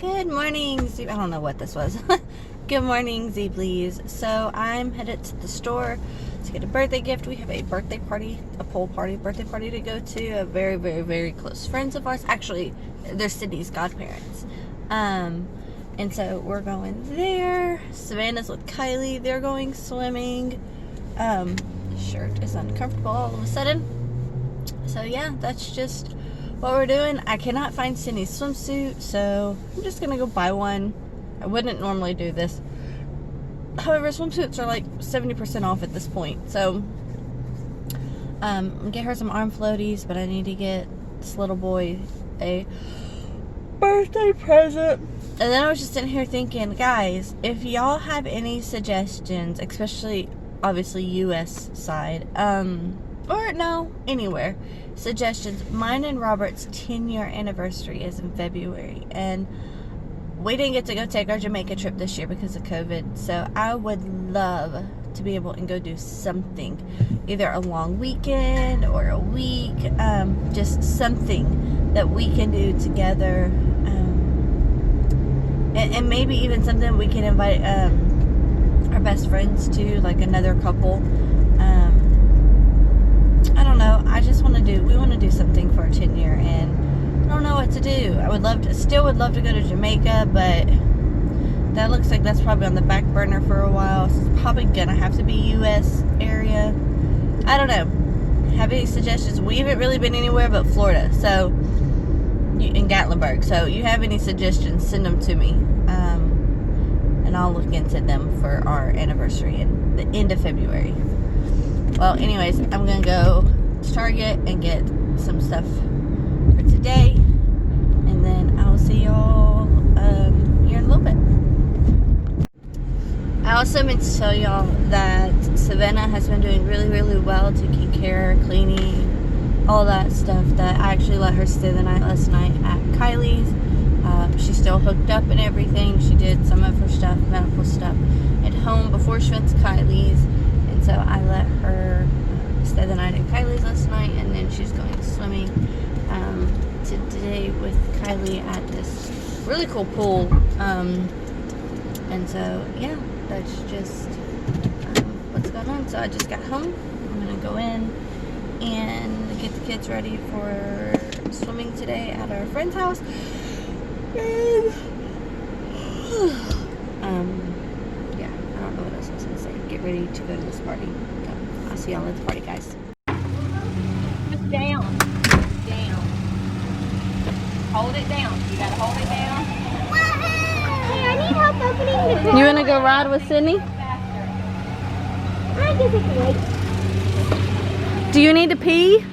Good morning, I don't know what this was. Good morning, Zeeblies. So I'm headed to the store to get a birthday gift. We have a birthday party, a pool party, birthday party to go to. A very, very, very close friends of ours. Actually, they're Sydney's godparents. And so we're going there. Savannah's with Kylie. They're going swimming. Shirt is uncomfortable all of a sudden. So yeah, that's just what we're doing. I cannot find Sydney's swimsuit, so I'm just gonna go buy one. I wouldn't normally do this. However, swimsuits are like 70% off at this point. So get her some arm floaties, but I need to get this little boy a birthday present. And then I was just sitting here thinking, guys, if y'all have any suggestions, especially obviously US side, or no, anywhere, suggestions. Mine and Robert's 10-year anniversary is in February, and we didn't get to go take our Jamaica trip this year because of COVID, so I would love to be able to go do something, either a long weekend or a week, just something that we can do together, and maybe even something we can invite our best friends to, like another couple. I don't know. We want to do something for our 10-year, and I don't know what to do. Still would love to go to Jamaica, but that looks like that's probably on the back burner for a while. So it's probably gonna have to be U.S. area. I don't know. Have any suggestions? We haven't really been anywhere but Florida, so in Gatlinburg. So you have any suggestions? Send them to me, and I'll look into them for our anniversary in the end of February. Well, anyways, I'm gonna go to Target and get some stuff for today, and then I'll see y'all here in a little bit. I also meant to tell y'all that Savannah has been doing really, really well, taking care, cleaning, all that stuff. That I actually let her stay the night last night at Kylie's. She's still hooked up and everything. She did some of her stuff, medical stuff, at home before she went to Kylie's. So I let her stay the night at Kylie's last night, and then she's going swimming today with Kylie at this really cool pool. And so, yeah, that's just what's going on. So I just got home. I'm going to go in and get the kids ready for swimming today at our friend's house. Yeah, I don't know what else I was going to say. Get ready to go to this party. So, I'll see y'all at the party, guys. Just down. Down. Hold it down. You gotta hold it down. Hey, I need help opening the door. You want to go ride with Sydney? I guess I can wait. Do you need to pee? Hey,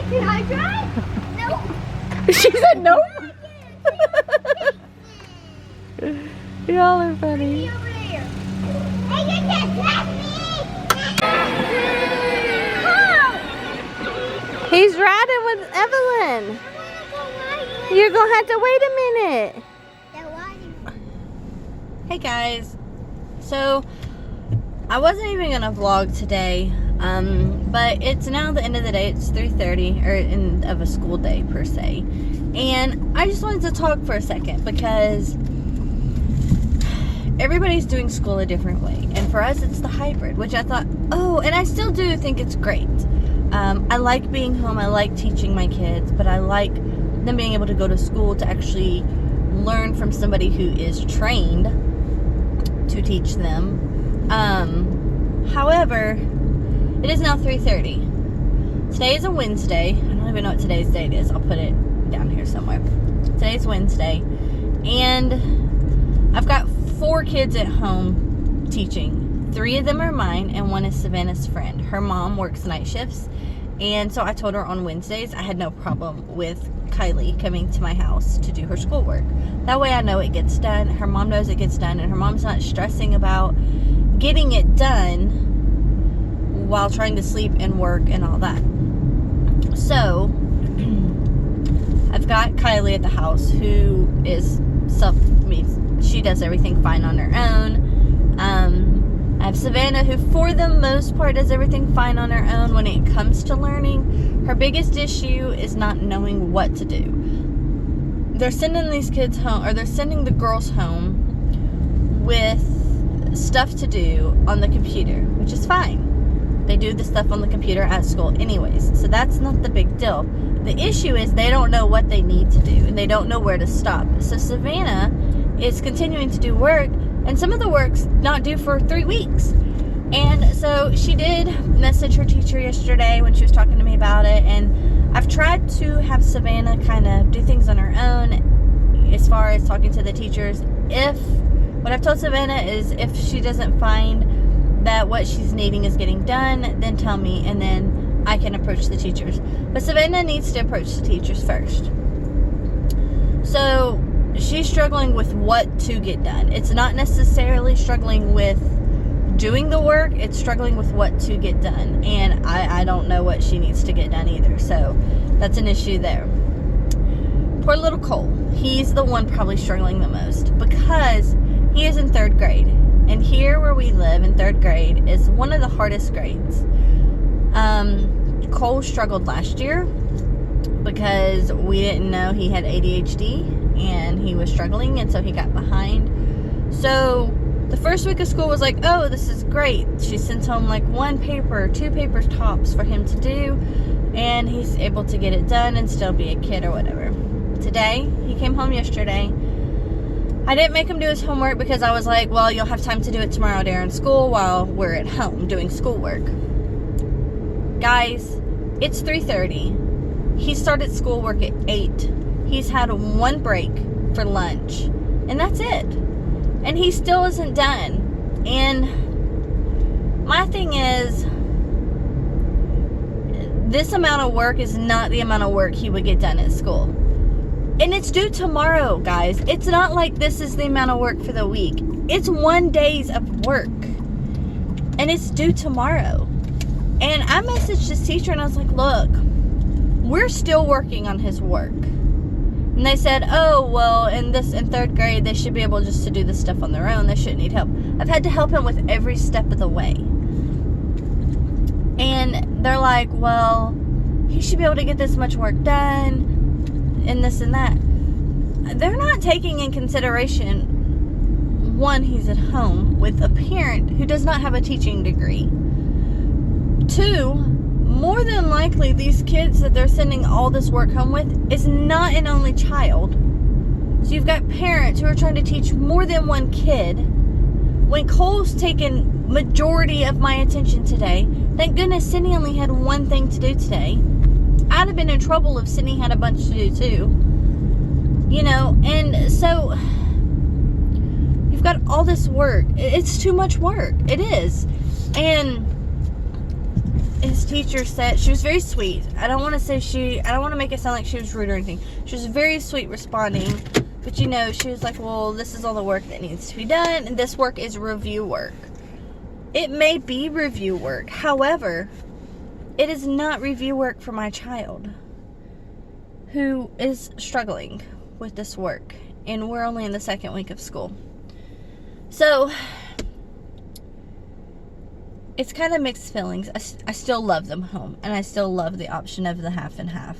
can I drive? No. She said no. Y'all are funny. Over there. Hey, you can't touch me! Oh! He's riding with Evelyn. You're gonna have to wait a minute. Hey guys. So I wasn't even gonna vlog today, but it's now the end of the day. It's 3:30, or end of a school day per se, and I just wanted to talk for a second because everybody's doing school a different way, and for us it's the hybrid, which I thought, and I still do think it's great. I like being home, I like teaching my kids, but I like them being able to go to school to actually learn from somebody who is trained to teach them. However, it is now 3:30. Today is a Wednesday. I don't even know what today's date is. I'll put it down here somewhere. Today's Wednesday, and I've got 4 kids at home teaching. 3 of them are mine, and 1 is Savannah's friend. Her mom works night shifts, and so I told her on Wednesdays I had no problem with Kylie coming to my house to do her schoolwork. That way I know it gets done, her mom knows it gets done, and her mom's not stressing about getting it done while trying to sleep and work and all that. So I've got Kylie at the house, who is she does everything fine on her own. I have Savannah, who for the most part does everything fine on her own when it comes to learning. Her biggest issue is not knowing what to do. They're sending these kids home, or they're sending the girls home with stuff to do on the computer, which is fine. They do the stuff on the computer at school anyways, so that's not the big deal. The issue is they don't know what they need to do, and they don't know where to stop. So Savannah is continuing to do work, and some of the work's not due for 3 weeks. And so she did message her teacher yesterday when she was talking to me about it, and I've tried to have Savannah kind of do things on her own as far as talking to the teachers. What I've told Savannah is if she doesn't find that what she's needing is getting done, then tell me, and then I can approach the teachers. But Savannah needs to approach the teachers first. So she's struggling with what to get done. It's not necessarily struggling with doing the work, it's struggling with what to get done. And I don't know what she needs to get done either. So that's an issue there. Poor little Cole. He's the one probably struggling the most because he is in 3rd grade. And here where we live in 3rd grade is one of the hardest grades. Cole struggled last year because we didn't know he had ADHD and he was struggling, and so he got behind. So the first week of school was like, oh, this is great. She sends home like 1 paper, 2 papers tops for him to do, and he's able to get it done and still be a kid or whatever. Today, he came home yesterday. I didn't make him do his homework because I was like, well, you'll have time to do it tomorrow during school while we're at home doing schoolwork. Guys, it's 3:30. He started schoolwork at 8. He's had 1 break for lunch, and that's it. And he still isn't done. And my thing is, this amount of work is not the amount of work he would get done at school. And it's due tomorrow, guys. It's not like this is the amount of work for the week. It's 1 day of work. And it's due tomorrow. And I messaged his teacher and I was like, look, we're still working on his work. And they said, oh, well, in 3rd grade, they should be able just to do this stuff on their own. They shouldn't need help. I've had to help him with every step of the way. And they're like, well, he should be able to get this much work done and this and that. They're not taking in consideration, 1, he's at home with a parent who does not have a teaching degree. 2, more than likely, these kids that they're sending all this work home with is not an only child. So you've got parents who are trying to teach more than 1 kid. When Cole's taken majority of my attention today, thank goodness Sydney only had 1 thing to do today. I'd have been in trouble if Sydney had a bunch to do too. You know, and so you've got all this work. It's too much work. It is. And his teacher said, she was very sweet. I don't want to make it sound like she was rude or anything. She was very sweet responding. But you know, she was like, well, this is all the work that needs to be done. And this work is review work. It may be review work. However, it is not review work for my child who is struggling with this work. And we're only in the 2nd week of school. So it's kind of mixed feelings. I still love them home. And I still love the option of the half and half.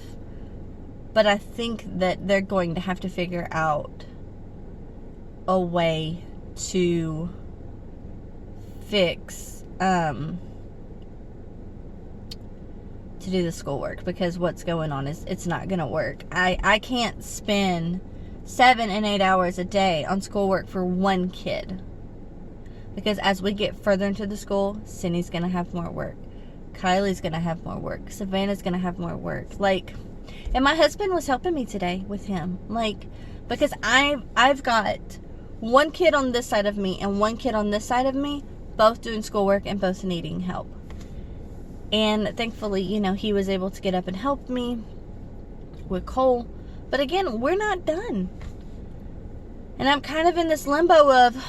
But I think that they're going to have to figure out a way to fix, to do the schoolwork, because what's going on is it's not going to work. I can't spend 7 and 8 hours a day on schoolwork for 1 kid, because as we get further into the school, Sydney's going to have more work, Kylie's going to have more work, Savannah's going to have more work, and my husband was helping me today with him, because I've got 1 kid on this side of me and 1 kid on this side of me, both doing schoolwork and both needing help. And thankfully, you know, he was able to get up and help me with Cole. But again, we're not done. And I'm kind of in this limbo of,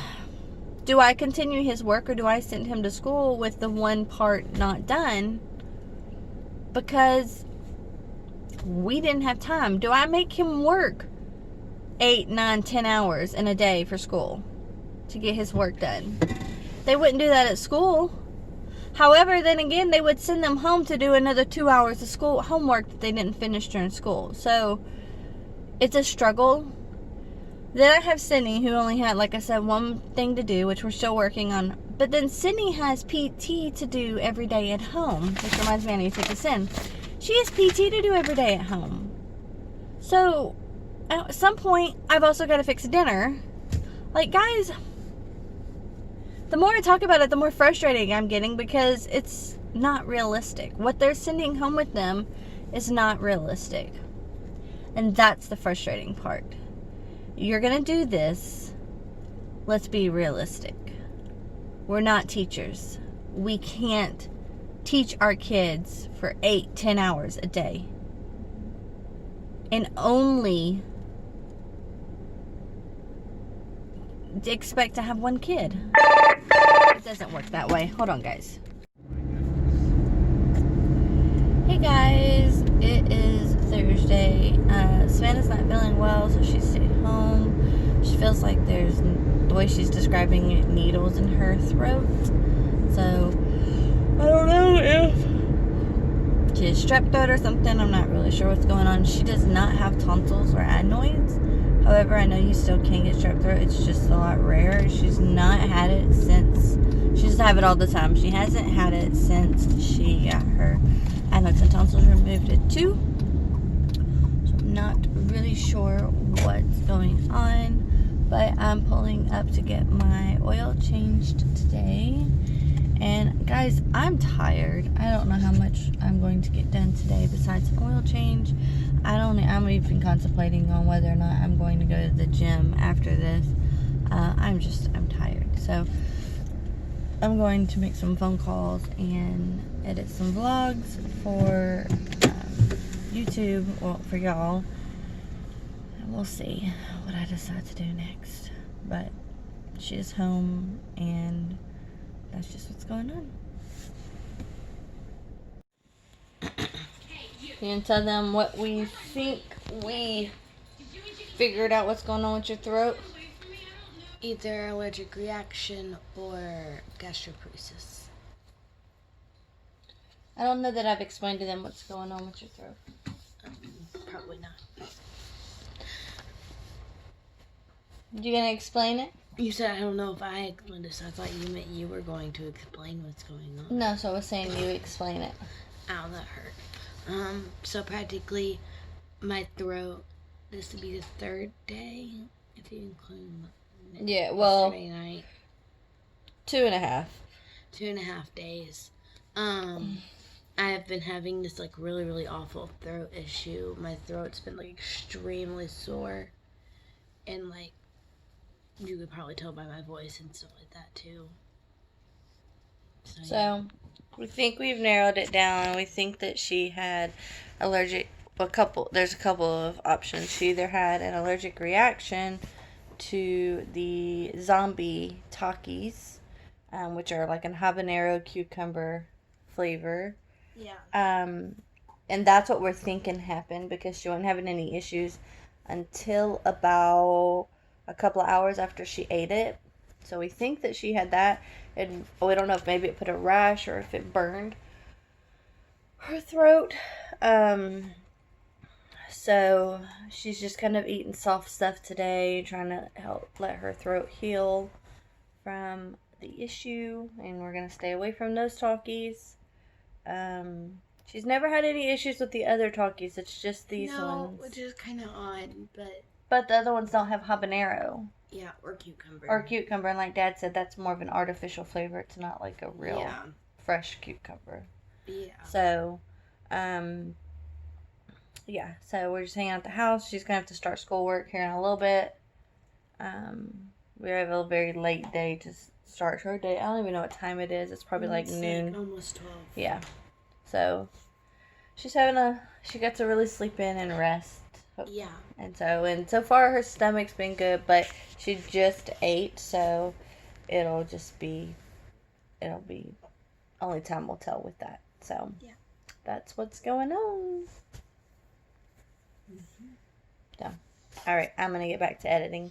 do I continue his work or do I send him to school with the 1 part not done? Because we didn't have time. Do I make him work 8, 9, 10 hours in a day for school to get his work done? They wouldn't do that at school. However, then again, they would send them home to do another 2 hours of school homework that they didn't finish during school. So it's a struggle. Then I have Sydney, who only had, like I said, one thing to do, which we're still working on. But then Sydney has PT to do every day at home, which reminds me I need to take this in. She has PT to do every day at home. So at some point, I've also got to fix dinner. Like, guys, the more I talk about it, the more frustrating I'm getting, because it's not realistic. What they're sending home with them is not realistic. And that's the frustrating part. You're going to do this. Let's be realistic. We're not teachers. We can't teach our kids for 8-10 hours a day and only expect to have one kid. It doesn't work that way. Hold on, guys. Hey guys, it is Thursday. Savannah's not feeling well, so she stayed home. She feels like there's, the way she's describing it, needles in her throat. So I don't know if she has strep throat or something. I'm not really sure what's going on. She does not have tonsils or adenoids. However, I know you still can get strep throat. It's just a lot rarer. She's not had it since, she doesn't have it all the time. She hasn't had it since she got her adenoids and tonsils removed at 2. So I'm not really sure what's going on. But I'm pulling up to get my oil changed today. And guys, I'm tired. I don't know how much I'm going to get done today besides an oil change. I'm even contemplating on whether or not I'm going to go to the gym after this. I'm tired. So I'm going to make some phone calls and edit some vlogs for YouTube, well, for y'all. And we'll see what I decide to do next. But she is home, and that's just what's going on. You can tell them what we think we figured out what's going on with your throat. Either allergic reaction or gastroparesis. I don't know that I've explained to them what's going on with your throat. Probably not. You gonna explain it? You said I don't know if I explained this. I thought you meant you were going to explain what's going on. No, so I was saying you explain it. Ow, that hurt. So practically my throat, this would be the 3rd day, if you include Yeah, well, yesterday night. 2.5. 2.5 days. I have been having this like really, really awful throat issue. My throat's been like extremely sore, and like you could probably tell by my voice and stuff like that too. So we think we've narrowed it down. We think that she had there's a couple of options. She either had an allergic reaction to the zombie Takis, which are like an habanero cucumber flavor. Yeah. And that's what we're thinking happened, because she wasn't having any issues until about a couple of hours after she ate it. So we think that she had that, and we don't know if maybe it put a rash or if it burned her throat. So she's just kind of eating soft stuff today, trying to help let her throat heal from the issue, and we're going to stay away from those talkies. She's never had any issues with the other talkies. It's just these ones. Which is kind of odd, But the other ones don't have habanero. Yeah, or cucumber. And like Dad said, that's more of an artificial flavor. It's not like a real fresh cucumber. Yeah. So, so we're just hanging out at the house. She's going to have to start schoolwork here in a little bit. We have a very late day to start her day. I don't even know what time it is. It's probably like noon. Like almost 12. Yeah. So she got to really sleep in and rest. Yeah. And so far her stomach's been good, but she just ate, so it'll be only time will tell with that. So yeah, that's what's going on. So, all right, I'm gonna get back to editing.